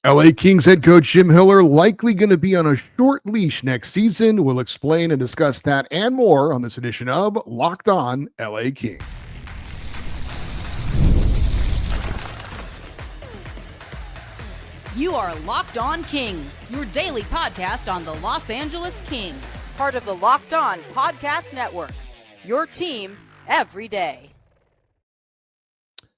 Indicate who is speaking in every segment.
Speaker 1: LA Kings head coach Jim Hiller likely going to be on a short leash next season. We'll explain and discuss that and more on this edition of Locked On LA Kings.
Speaker 2: You are Locked On Kings, your daily podcast on the Los Angeles Kings, part of the Locked On Podcast Network, your team every day.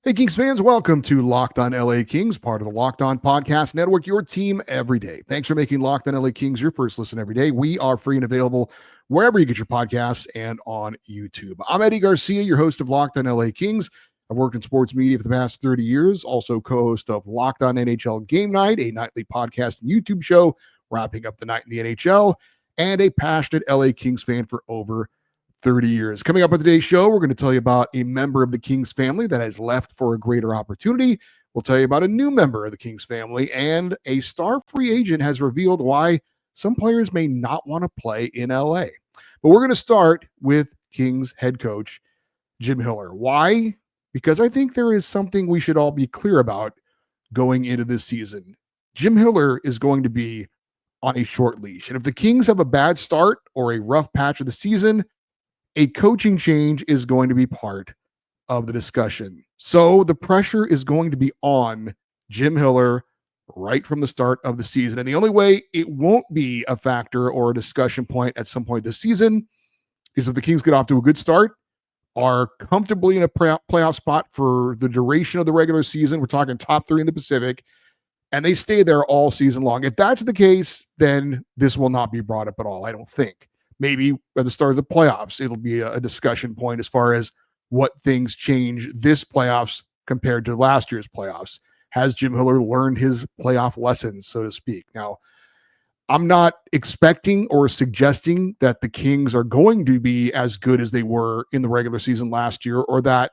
Speaker 1: Hey, Kings fans, welcome to Locked On LA Kings, part of the Locked On Podcast Network, your team every day. Thanks for making Locked On LA Kings your first listen every day. We are free and available wherever you get your podcasts and on YouTube. I'm Eddie Garcia, your host of Locked On LA Kings. I've worked in sports media for the past 30 years, also co-host of Locked On NHL Game Night, a nightly podcast and YouTube show wrapping up the night in the NHL, and a passionate LA Kings fan for over 30 years. Coming up on today's show, we're going to tell you about a member of the Kings family that has left for a greater opportunity. We'll tell you about a new member of the Kings family, and a star free agent has revealed why some players may not want to play in LA. But we're going to start with Kings head coach Jim Hiller. Why? Because I think there is something we should all be clear about going into this season. Jim Hiller is going to be on a short leash. And if the Kings have a bad start or a rough patch of the season, a coaching change is going to be part of the discussion. So the pressure is going to be on Jim Hiller right from the start of the season. And the only way it won't be a factor or a discussion point at some point this season is if the Kings get off to a good start, are comfortably in a playoff spot for the duration of the regular season. We're talking top three in the Pacific, and they stay there all season long. If that's the case, then this will not be brought up at all, I don't think. Maybe at the start of the playoffs, it'll be a discussion point as far as what things change this playoffs compared to last year's playoffs. Has Jim Hiller learned his playoff lessons, so to speak? Now, I'm not expecting or suggesting that the Kings are going to be as good as they were in the regular season last year, or that,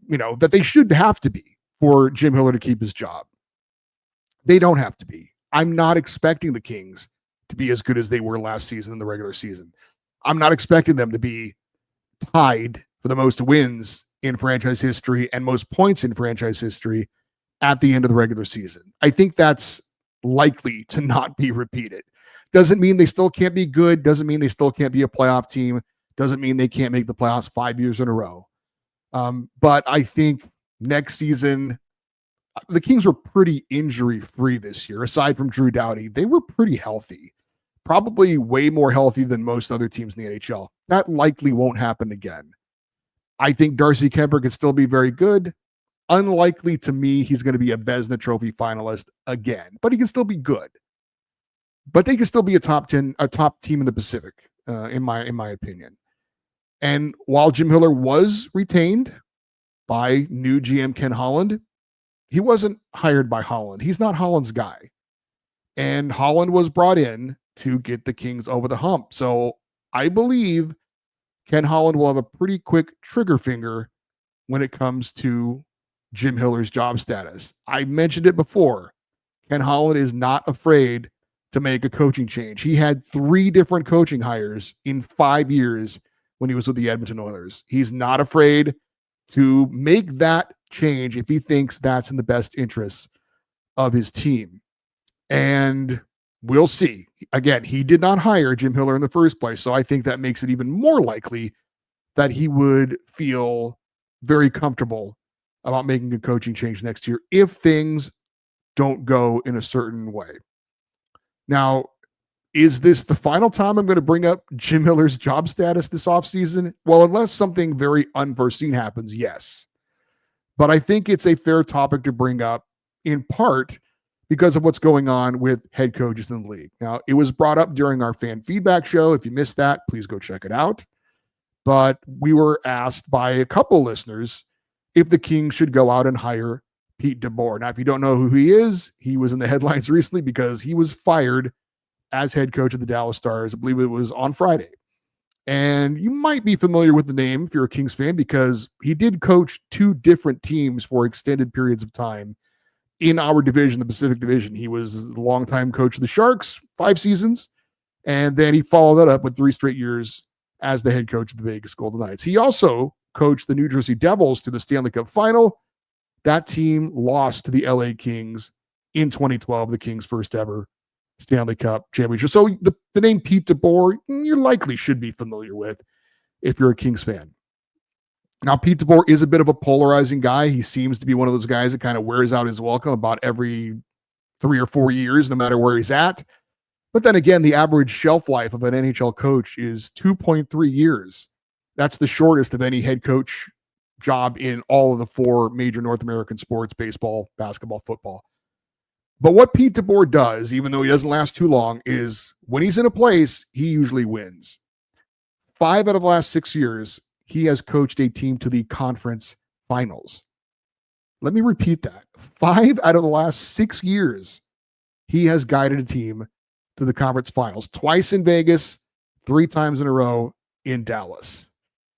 Speaker 1: that they should have to be for Jim Hiller to keep his job. They don't have to be. I'm not expecting the Kings to be as good as they were last season in the regular season. I'm not expecting them to be tied for the most wins in franchise history and most points in franchise history at the end of the regular season. I think that's likely to not be repeated. Doesn't mean they still can't be good. Doesn't mean they still can't be a playoff team. Doesn't mean they can't make the playoffs 5 years in a row. But I think next season, the Kings were pretty injury-free this year. Aside from Drew Doughty, they were pretty healthy. Probably way more healthy than most other teams in the NHL. That likely won't happen again. I think Darcy Kemper could still be very good. Unlikely to me he's going to be a Vezina Trophy finalist again, but he can still be good. But they can still be a top team in the Pacific, in my opinion. And while Jim Hiller was retained by new GM Ken Holland, he wasn't hired by Holland. He's not Holland's guy. And Holland was brought in to get the Kings over the hump. So I believe Ken Holland will have a pretty quick trigger finger when it comes to Jim Hiller's job status. I mentioned it before. Ken Holland is not afraid to make a coaching change. He had 3 different coaching hires in 5 years when he was with the Edmonton Oilers. He's not afraid to make that change if he thinks that's in the best interests of his team. And we'll see. Again, he did not hire Jim Hiller in the first place, so I think that makes it even more likely that he would feel very comfortable about making a coaching change next year if things don't go in a certain way. Now, is this the final time I'm going to bring up Jim Hiller's job status this offseason? Well, unless something very unforeseen happens, yes. But I think it's a fair topic to bring up, in part because of what's going on with head coaches in the league. Now, it was brought up during our fan feedback show. If you missed that, please go check it out. But we were asked by a couple listeners if the Kings should go out and hire Pete DeBoer. Now, if you don't know who he is, he was in the headlines recently because he was fired as head coach of the Dallas Stars. I believe it was on Friday. And you might be familiar with the name if you're a Kings fan because he did coach 2 different teams for extended periods of time in our division, the Pacific Division. He was the longtime coach of the Sharks, 5 seasons, and then he followed that up with 3 straight years as the head coach of the Vegas Golden Knights. He also coached the New Jersey Devils to the Stanley Cup final. That team lost to the LA Kings in 2012, the Kings' first ever Stanley Cup championship. So the name Pete DeBoer, you likely should be familiar with if you're a Kings fan. Now, Pete DeBoer is a bit of a polarizing guy. He seems to be one of those guys that kind of wears out his welcome about every 3 or 4 years, no matter where he's at. But then again, the average shelf life of an NHL coach is 2.3 years. That's the shortest of any head coach job in all of the 4 major North American sports: baseball, basketball, football. But what Pete DeBoer does, even though he doesn't last too long, is when he's in a place, he usually wins. 5 out of the last 6 years, he has coached a team to the conference finals. Let me repeat that. 5 out of the last 6 years, he has guided a team to the conference finals. Twice in Vegas, 3 times in a row in Dallas.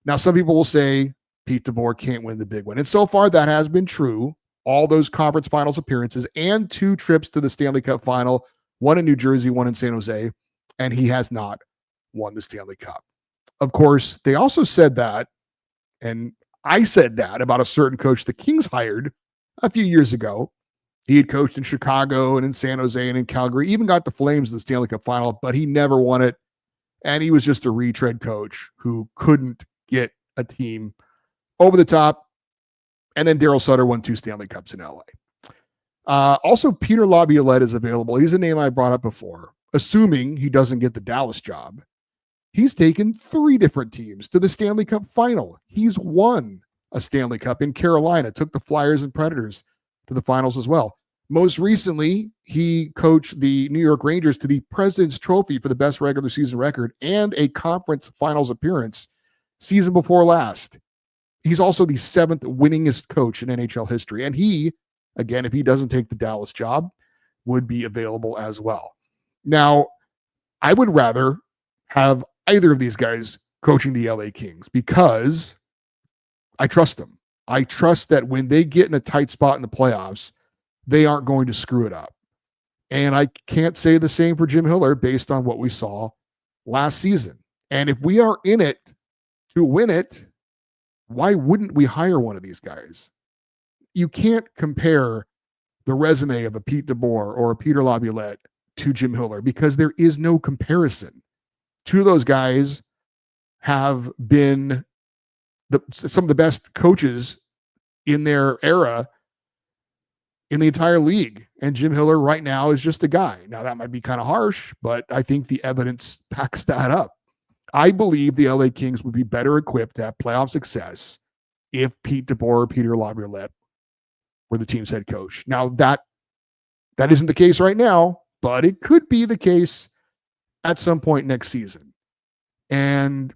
Speaker 1: Now, some people will say Pete DeBoer can't win the big one. And so far, that has been true. All those conference finals appearances and 2 trips to the Stanley Cup final, one in New Jersey, one in San Jose, and he has not won the Stanley Cup. Of course, they also said that, and I said that about a certain coach the Kings hired a few years ago. He had coached in Chicago and in San Jose and in Calgary, even got the Flames in the Stanley Cup final, but he never won it. And he was just a retread coach who couldn't get a team over the top. And then Daryl Sutter won 2 Stanley Cups in LA. Also, Peter Laviolette is available. He's a name I brought up before. Assuming he doesn't get the Dallas job, he's taken 3 different teams to the Stanley Cup final. He's won a Stanley Cup in Carolina, took the Flyers and Predators to the finals as well. Most recently, he coached the New York Rangers to the President's Trophy for the best regular season record and a conference finals appearance season before last. He's also the 7th winningest coach in NHL history. And he, again, if he doesn't take the Dallas job, would be available as well. Now, I would rather have either of these guys coaching the LA Kings because I trust them. I trust that when they get in a tight spot in the playoffs, they aren't going to screw it up. And I can't say the same for Jim Hiller based on what we saw last season. And if we are in it to win it, why wouldn't we hire one of these guys? You can't compare the resume of a Pete DeBoer or a Peter Laviolette to Jim Hiller because there is no comparison. 2 of those guys have been some of the best coaches in their era in the entire league. And Jim Hiller right now is just a guy. Now, that might be kind of harsh, but I think the evidence backs that up. I believe the LA Kings would be better equipped to have playoff success if Pete DeBoer or Peter Laviolette were the team's head coach. Now, that isn't the case right now, but it could be the case at some point next season. And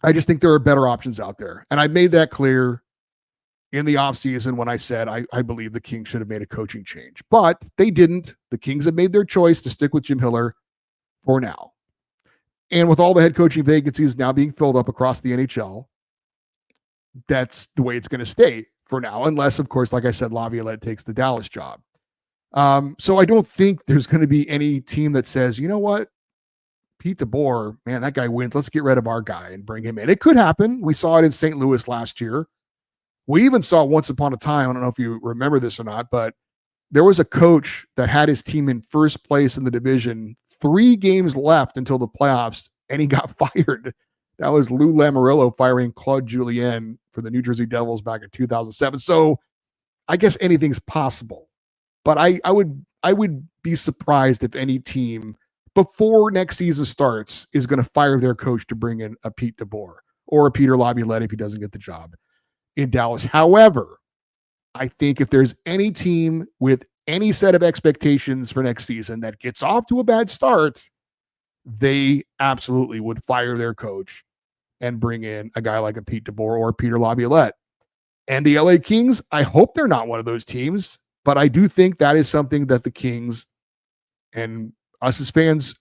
Speaker 1: I just think there are better options out there. And I made that clear in the offseason when I said I believe the Kings should have made a coaching change. But they didn't. The Kings have made their choice to stick with Jim Hiller for now. And with all the head coaching vacancies now being filled up across the NHL, that's the way it's going to stay for now, unless, of course, like I said, Laviolette takes the Dallas job. So I don't think there's going to be any team that says, you know what, Pete DeBoer, man, that guy wins. Let's get rid of our guy and bring him in. It could happen. We saw it in St. Louis last year. We even saw once upon a time, I don't know if you remember this or not, but there was a coach that had his team in first place in the division, 3 games left until the playoffs, and he got fired. That was Lou Lamoriello firing Claude Julien for the New Jersey Devils back in 2007. So I guess anything's possible. But I would be surprised if any team before next season starts is going to fire their coach to bring in a Pete DeBoer or a Peter Laviolette if he doesn't get the job in Dallas. However, I think if there's any team with any set of expectations for next season that gets off to a bad start, they absolutely would fire their coach and bring in a guy like a Pete DeBoer or Peter Laviolette. And the LA Kings, I hope they're not one of those teams, but I do think that is something that the Kings and us as fans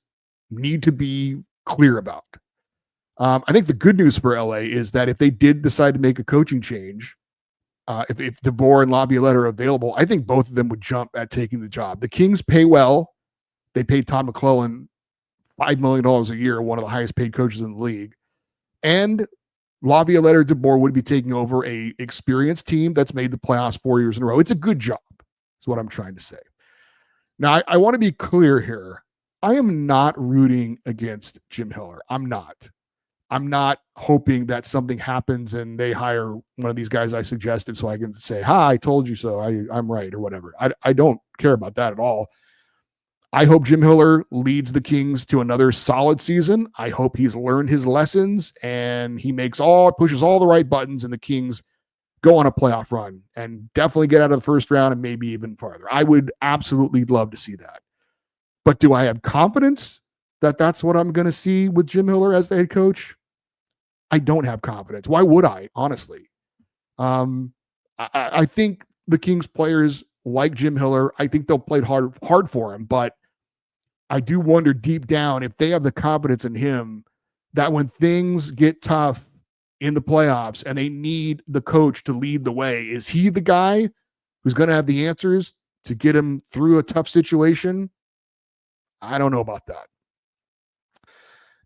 Speaker 1: need to be clear about. I think the good news for LA is that if they did decide to make a coaching change, if DeBoer and Laviolette are available, I think both of them would jump at taking the job. The Kings pay well. They paid Todd McClellan $5 million a year, one of the highest paid coaches in the league. And Laviolette or DeBoer would be taking over a experienced team that's made the playoffs 4 years in a row. It's a good job. is what I'm trying to say. Now, I want to be clear here. I am not rooting against Jim Hiller. I'm not hoping that something happens and they hire one of these guys I suggested so I can say, "Hi, I told you so. I'm right," or whatever. I don't care about that at all. I hope Jim Hiller leads the Kings to another solid season. I hope he's learned his lessons and he pushes all the right buttons and the Kings go on a playoff run and definitely get out of the first round and maybe even farther. I would absolutely love to see that. But do I have confidence that that's what I'm going to see with Jim Hiller as the head coach? I don't have confidence. Why would I, honestly? I think the Kings players like Jim Hiller. I think they'll play hard for him, but I do wonder deep down if they have the confidence in him that when things get tough in the playoffs and they need the coach to lead the way, is he the guy who's going to have the answers to get him through a tough situation? I don't know about that.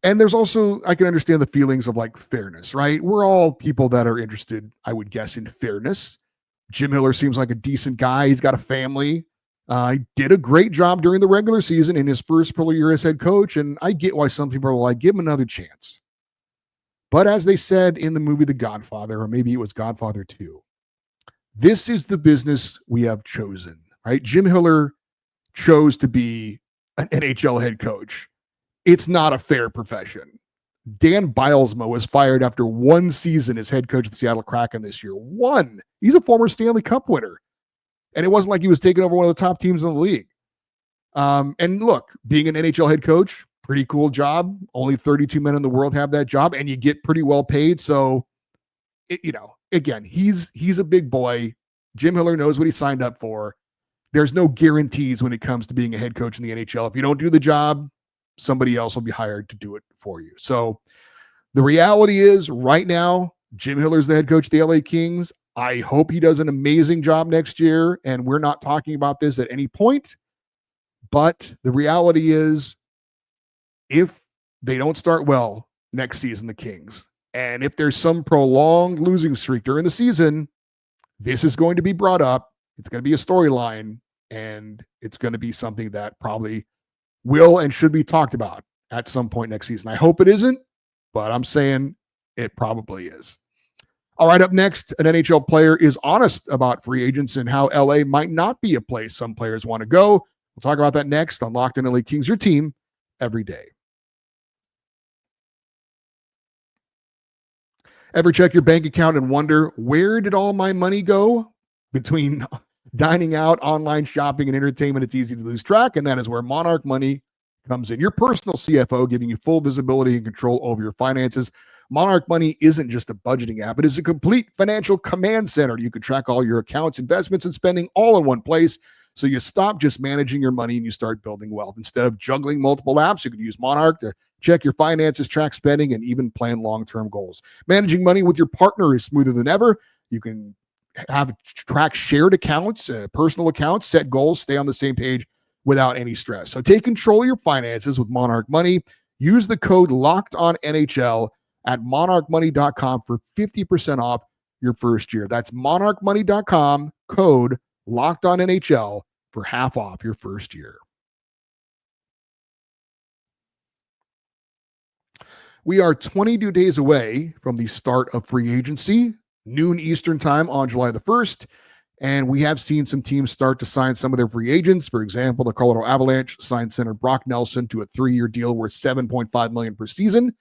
Speaker 1: And there's also, I can understand the feelings of like fairness, right? We're all people that are interested, I would guess, in fairness. Jim Hiller seems like a decent guy. He's got a family. He did a great job during the regular season in his first full year as head coach. And I get why some people are like, give him another chance. But as they said in the movie The Godfather, or maybe it was Godfather 2, this is the business we have chosen, right? Jim Hiller chose to be an NHL head coach. It's not a fair profession. Dan Bilesma was fired after one season as head coach of the Seattle Kraken this year. One. He's a former Stanley Cup winner. And it wasn't like he was taking over one of the top teams in the league. And look, being an NHL head coach, pretty cool job. Only 32 men in the world have that job, and you get pretty well paid. So, again, he's a big boy. Jim Hiller knows what he signed up for. There's no guarantees when it comes to being a head coach in the NHL. If you don't do the job, somebody else will be hired to do it for you. So the reality is right now, Jim Hiller's the head coach of the LA Kings. I hope he does an amazing job next year. And we're not talking about this at any point. But the reality is, if they don't start well next season, the Kings, and if there's some prolonged losing streak during the season, this is going to be brought up. It's going to be a storyline, and it's going to be something that probably will and should be talked about at some point next season. I hope it isn't, but I'm saying it probably is. All right, up next, an NHL player is honest about free agents and how LA might not be a place some players want to go. We'll talk about that next on Locked On LA Kings, your team every day. Ever check your bank account and wonder, where did all my money go? Between dining out, online shopping, and entertainment, it's easy to lose track, and that is where Monarch Money comes in. Your personal CFO, giving you full visibility and control over your finances. Monarch Money isn't just a budgeting app. It is a complete financial command center. You can track all your accounts, investments, and spending all in one place. So you stop just managing your money and you start building wealth. Instead of juggling multiple apps, you can use Monarch to check your finances, track spending, and even plan long-term goals. Managing money with your partner is smoother than ever. You can track shared accounts, personal accounts, set goals, stay on the same page without any stress. So take control of your finances with Monarch Money. Use the code LOCKEDONNHL at monarchmoney.com for 50% off your first year. That's monarchmoney.com, code LOCKEDONNHL for half off your first year. We are 22 days away from the start of free agency, noon Eastern time on July the 1st. And we have seen some teams start to sign some of their free agents. For example, the Colorado Avalanche signed center Brock Nelson to a 3-year deal worth $7.5 million per season.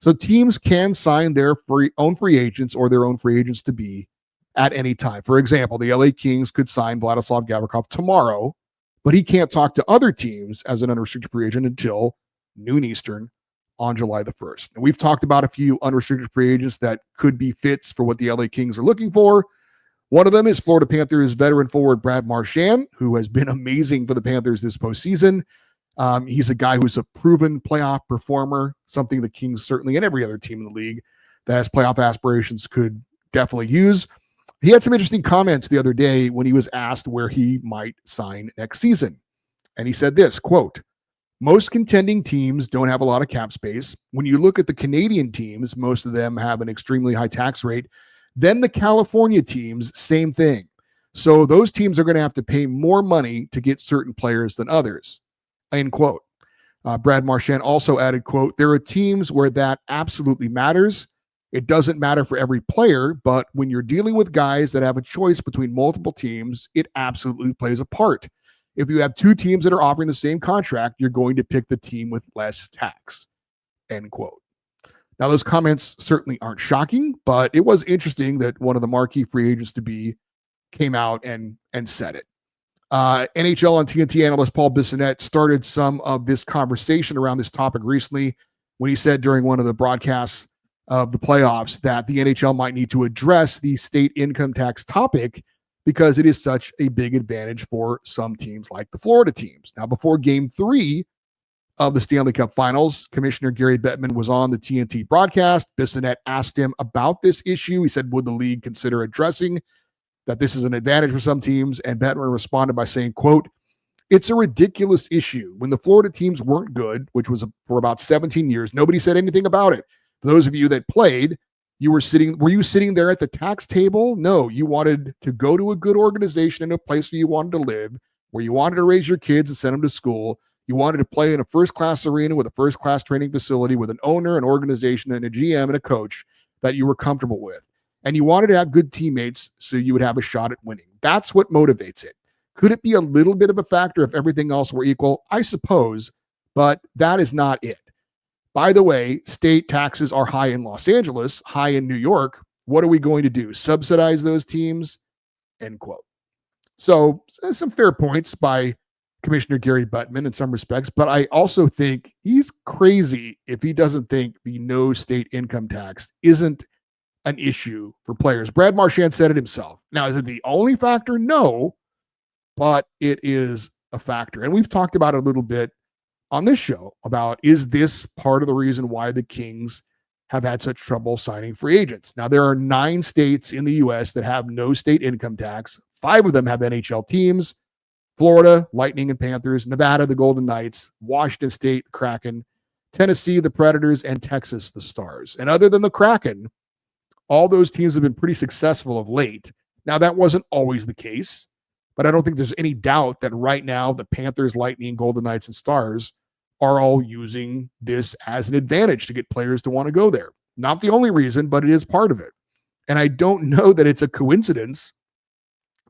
Speaker 1: So teams can sign their own free agents or their own free agents to be at any time. For example, the LA Kings could sign Vladislav Gavrikov tomorrow, but he can't talk to other teams as an unrestricted free agent until noon Eastern on July the 1st. And we've talked about a few unrestricted free agents that could be fits for what the LA Kings are looking for. One of them is Florida Panthers veteran forward Brad Marchand, who has been amazing for the Panthers this postseason. He's a guy who's a proven playoff performer, something the Kings certainly and every other team in the league that has playoff aspirations could definitely use. He had some interesting comments the other day when he was asked where he might sign next season. And he said this, quote, "Most contending teams don't have a lot of cap space. When you look at the Canadian teams, most of them have an extremely high tax rate. Then the California teams, same thing. So those teams are going to have to pay more money to get certain players than others, end quote. Brad Marchand also added, quote, there are teams where that absolutely matters. It doesn't matter for every player, but when you're dealing with guys that have a choice between multiple teams, it absolutely plays a part. If you have two teams that are offering the same contract, you're going to pick the team with less tax, end quote. Now, those comments certainly aren't shocking, but it was interesting that one of the marquee free agents to be came out and said it. NHL on TNT analyst Paul Bissonnette started some of this conversation around this topic recently when he said during one of the broadcasts of the playoffs that the NHL might need to address the state income tax topic because it is such a big advantage for some teams like the Florida teams. Now, before Game 3 of the Stanley Cup Finals, Commissioner Gary Bettman was on the TNT broadcast. Bissonnette asked him about this issue. He said, would the league consider addressing that this is an advantage for some teams? And Bettman responded by saying, quote, it's a ridiculous issue. When the Florida teams weren't good, which was for about 17 years, nobody said anything about it. For those of you that played, were you sitting there at the tax table? No, you wanted to go to a good organization in a place where you wanted to live, where you wanted to raise your kids and send them to school. You wanted to play in a first-class arena with a first-class training facility with an owner, an organization, and a GM and a coach that you were comfortable with. And you wanted to have good teammates so you would have a shot at winning. That's what motivates it. Could it be a little bit of a factor if everything else were equal? I suppose, but that is not it. By the way, state taxes are high in Los Angeles, high in New York. What are we going to do? Subsidize those teams? End quote. So some fair points by Commissioner Gary Bettman in some respects, but I also think he's crazy if he doesn't think the no state income tax isn't an issue for players. Brad Marchand said it himself. Now, is it the only factor? No, but it is a factor. And we've talked about it a little bit on this show about, is this part of the reason why the Kings have had such trouble signing free agents? Now, there are 9 states in the U.S. that have no state income tax. 5 of them have NHL teams: Florida, Lightning and Panthers; Nevada, the Golden Knights; Washington State, the Kraken; Tennessee, the Predators; and Texas, the Stars. And other than the Kraken, all those teams have been pretty successful of late. Now, that wasn't always the case, but I don't think there's any doubt that right now the Panthers, Lightning, Golden Knights, and Stars are all using this as an advantage to get players to want to go there. Not the only reason, but it is part of it. And I don't know that it's a coincidence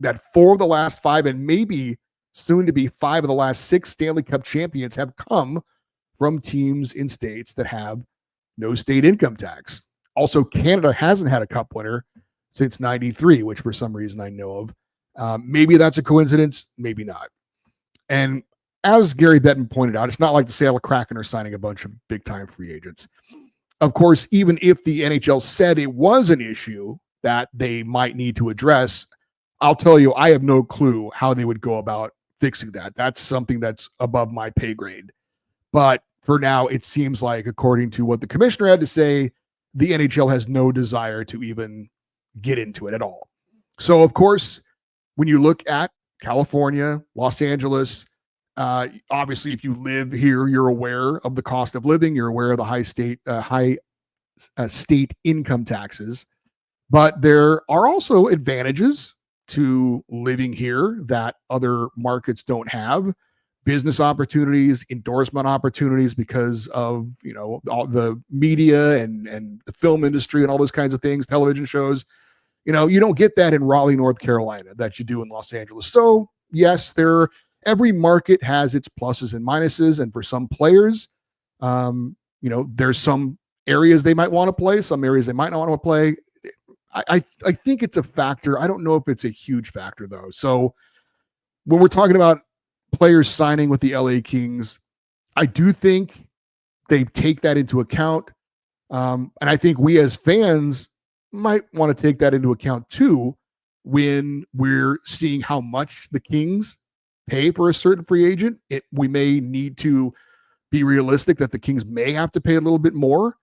Speaker 1: that 4 of the last 5 and maybe soon to be 5 of the last 6 Stanley Cup champions have come from teams in states that have no state income tax. Also, Canada hasn't had a cup winner since 93, which for some reason I know of. Maybe that's a coincidence, maybe not. And as Gary Bettman pointed out, it's not like the Seattle Kraken are signing a bunch of big-time free agents. Of course, even if the NHL said it was an issue that they might need to address, I'll tell you, I have no clue how they would go about fixing that. That's something that's above my pay grade. But for now, it seems like, according to what the commissioner had to say, the NHL has no desire to even get into it at all. So, of course, when you look at California, Los Angeles, obviously, if you live here, you're aware of the cost of living. You're aware of the high state income taxes. But there are also advantages to living here that other markets don't have. Business opportunities, endorsement opportunities because of, all the media and the film industry and all those kinds of things, television shows. You don't get that in Raleigh, North Carolina that you do in Los Angeles. So yes, every market has its pluses and minuses. And for some players, there's some areas they might want to play, some areas they might not want to play. I think it's a factor. I don't know if it's a huge factor, though. So when we're talking about players signing with the LA Kings, I do think they take that into account. And I think we as fans might want to take that into account, too, when we're seeing how much the Kings pay for a certain free agent. We may need to be realistic that the Kings may have to pay a little bit more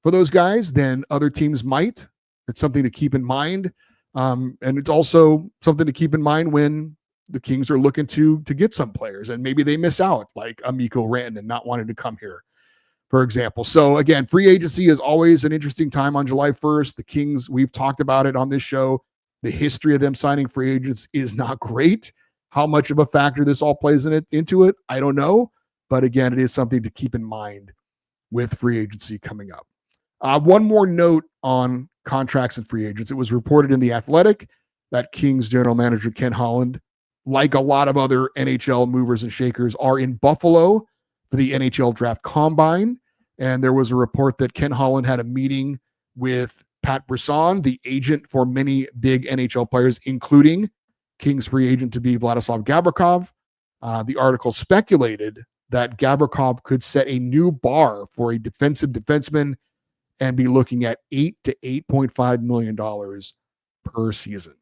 Speaker 1: for those guys than other teams might. It's something to keep in mind. And it's also something to keep in mind when the Kings are looking to get some players and maybe they miss out, like Mikko Rantanen not wanting to come here, for example. So again, free agency is always an interesting time on July 1st. The Kings, we've talked about it on this show. The history of them signing free agents is not great. How much of a factor this all plays into it, I don't know. But again, it is something to keep in mind with free agency coming up. One more note on contracts and free agents. It was reported in The Athletic that Kings general manager Ken Holland, like a lot of other NHL movers and shakers, are in Buffalo for the NHL Draft Combine. And there was a report that Ken Holland had a meeting with Pat Brisson, the agent for many big NHL players, including Kings free agent to be Vladislav Gavrikov. The article speculated that Gavrikov could set a new bar for a defensive defenseman and be looking at $8 to $8.5 million per season.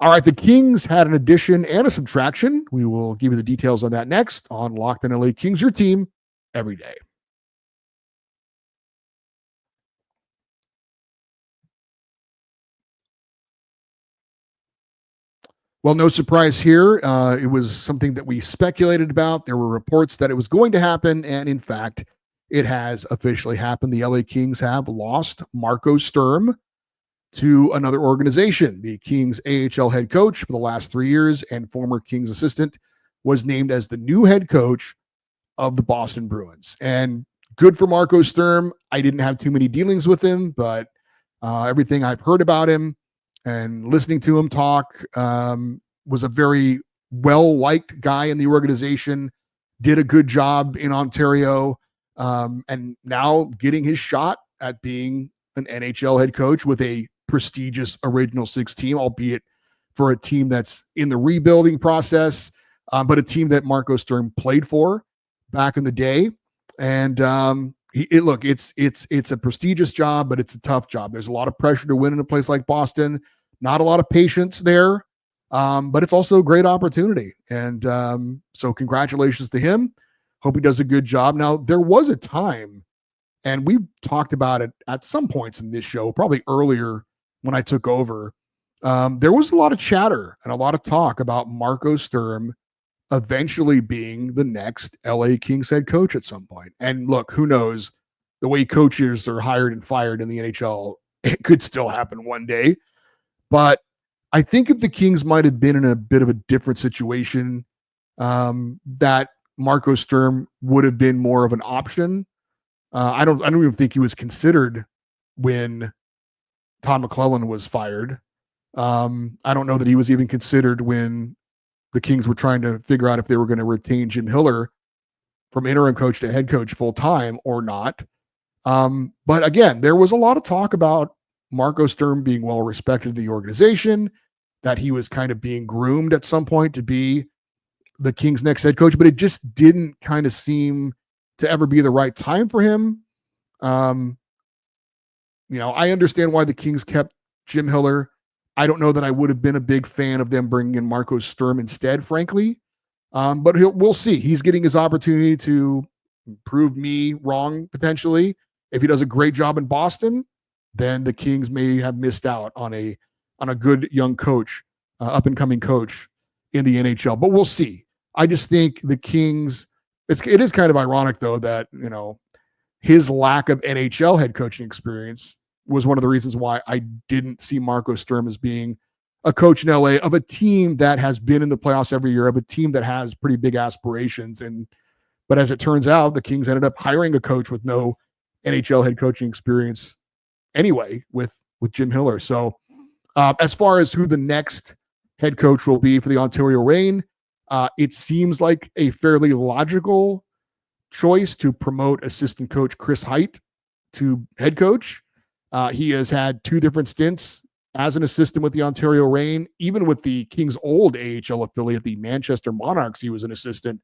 Speaker 1: All right, the Kings had an addition and a subtraction. We will give you the details on that next on Locked On LA Kings, your team every day. Well, no surprise here. It was something that we speculated about. There were reports that it was going to happen, and in fact, it has officially happened. The LA Kings have lost Marco Sturm to another organization. The Kings AHL head coach for the last 3 years and former Kings assistant was named as the new head coach of the Boston Bruins. And good for Marco Sturm. I didn't have too many dealings with him, but everything I've heard about him and listening to him talk, was a very well-liked guy in the organization, did a good job in Ontario, and now getting his shot at being an NHL head coach with a prestigious Original Six team, albeit for a team that's in the rebuilding process, but a team that Marco Sturm played for back in the day. And it's a prestigious job, but it's a tough job. There's a lot of pressure to win in a place like Boston, not a lot of patience there, but it's also a great opportunity. And so congratulations to him. Hope he does a good job. Now, there was a time, and we talked about it at some points in this show, probably earlier when I took over. There was a lot of chatter and a lot of talk about Marco Sturm eventually being the next LA Kings head coach at some point. And look, who knows? The way coaches are hired and fired in the NHL, it could still happen one day. But I think if the Kings might have been in a bit of a different situation, that Marco Sturm would have been more of an option. I don't even think he was considered when Todd McClellan was fired. I don't know that he was even considered when the Kings were trying to figure out if they were going to retain Jim Hiller from interim coach to head coach full time or not. But again, there was a lot of talk about Marco Sturm being well respected in the organization, that he was kind of being groomed at some point to be the Kings' next head coach, but it just didn't kind of seem to ever be the right time for him. I understand why the Kings kept Jim Hiller. I don't know that I would have been a big fan of them bringing in Marco Sturm instead, frankly. But we'll see. He's getting his opportunity to prove me wrong, potentially. If he does a great job in Boston, then the Kings may have missed out on a good young coach, up-and-coming coach in the NHL. But we'll see. I just think the Kings, it is kind of ironic, though, that, his lack of NHL head coaching experience was one of the reasons why I didn't see Marco Sturm as being a coach in LA of a team that has been in the playoffs every year, of a team that has pretty big aspirations. But as it turns out, the Kings ended up hiring a coach with no NHL head coaching experience anyway with Jim Hiller. So as far as who the next head coach will be for the Ontario Reign, it seems like a fairly logical choice to promote assistant coach Chris Height to head coach. He has had 2 different stints as an assistant with the Ontario Reign. Even with the Kings' old AHL affiliate, the Manchester Monarchs, he was an assistant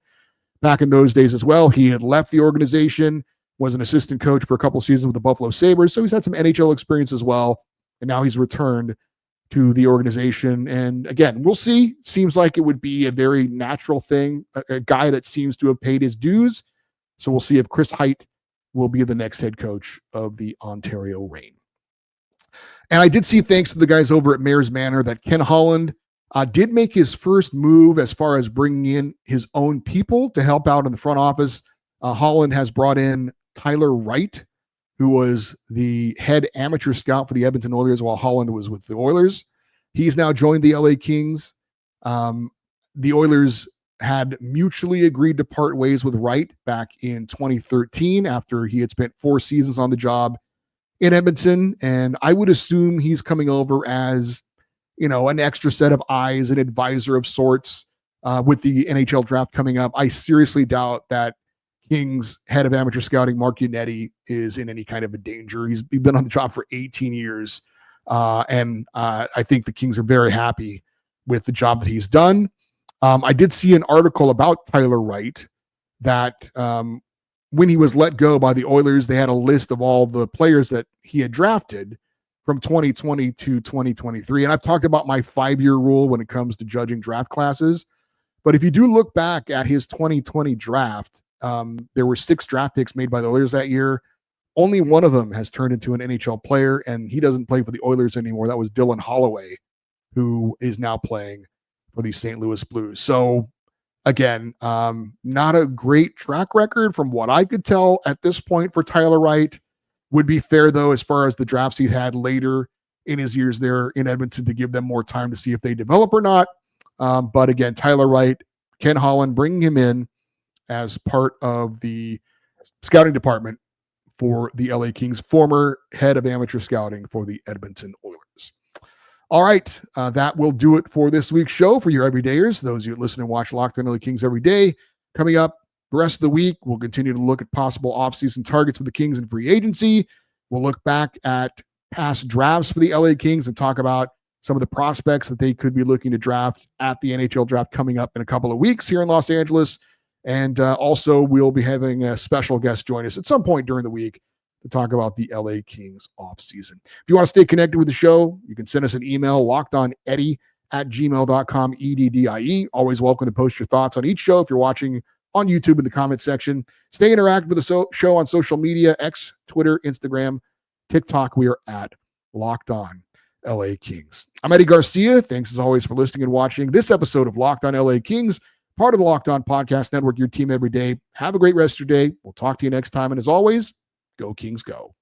Speaker 1: back in those days as well. He had left the organization, was an assistant coach for a couple of seasons with the Buffalo Sabres. So he's had some NHL experience as well. And now he's returned to the organization. And again, we'll see. Seems like it would be a very natural thing, a guy that seems to have paid his dues. So we'll see if Chris Height will be the next head coach of the Ontario Reign. And I did see, thanks to the guys over at Mayor's Manor, that Ken Holland did make his first move as far as bringing in his own people to help out in the front office. Holland has brought in Tyler Wright, who was the head amateur scout for the Edmonton Oilers while Holland was with the Oilers. He's now joined the LA Kings. The Oilers had mutually agreed to part ways with Wright back in 2013 after he had spent 4 seasons on the job in Edmonton. And I would assume he's coming over as, an extra set of eyes, an advisor of sorts with the NHL draft coming up. I seriously doubt that Kings head of amateur scouting, Mark Yannetti, is in any kind of a danger. He's been on the job for 18 years. And I think the Kings are very happy with the job that he's done. I did see an article about Tyler Wright that when he was let go by the Oilers, they had a list of all the players that he had drafted from 2020 to 2023. And I've talked about my 5-year rule when it comes to judging draft classes. But if you do look back at his 2020 draft, there were 6 draft picks made by the Oilers that year. Only one of them has turned into an NHL player, and he doesn't play for the Oilers anymore. That was Dylan Holloway, who is now playing for the St. Louis Blues. So again, not a great track record from what I could tell at this point for Tyler Wright. Would be fair, though, as far as the drafts he had later in his years there in Edmonton to give them more time to see if they develop or not. But again, Tyler Wright, Ken Holland bringing him in as part of the scouting department for the LA Kings, former head of amateur scouting for the Edmonton Oilers. All right, that will do it for this week's show for your everydayers, those of you that listen and watch Locked On LA Kings every day. Coming up the rest of the week, we'll continue to look at possible offseason targets for the Kings in free agency. We'll look back at past drafts for the LA Kings and talk about some of the prospects that they could be looking to draft at the NHL draft coming up in a couple of weeks here in Los Angeles. And also, we'll be having a special guest join us at some point during the week to talk about the LA Kings offseason. If you want to stay connected with the show, you can send us an email, lockedoneddie@gmail.com, EDDIE. Always welcome to post your thoughts on each show if you're watching on YouTube in the comment section. Stay interactive with the show on social media, X, Twitter, Instagram, TikTok. We are at Locked On LA Kings. I'm Eddie Garcia. Thanks as always for listening and watching this episode of Locked On LA Kings, part of the Locked On Podcast Network, your team every day. Have a great rest of your day. We'll talk to you next time. And as always, go Kings, go.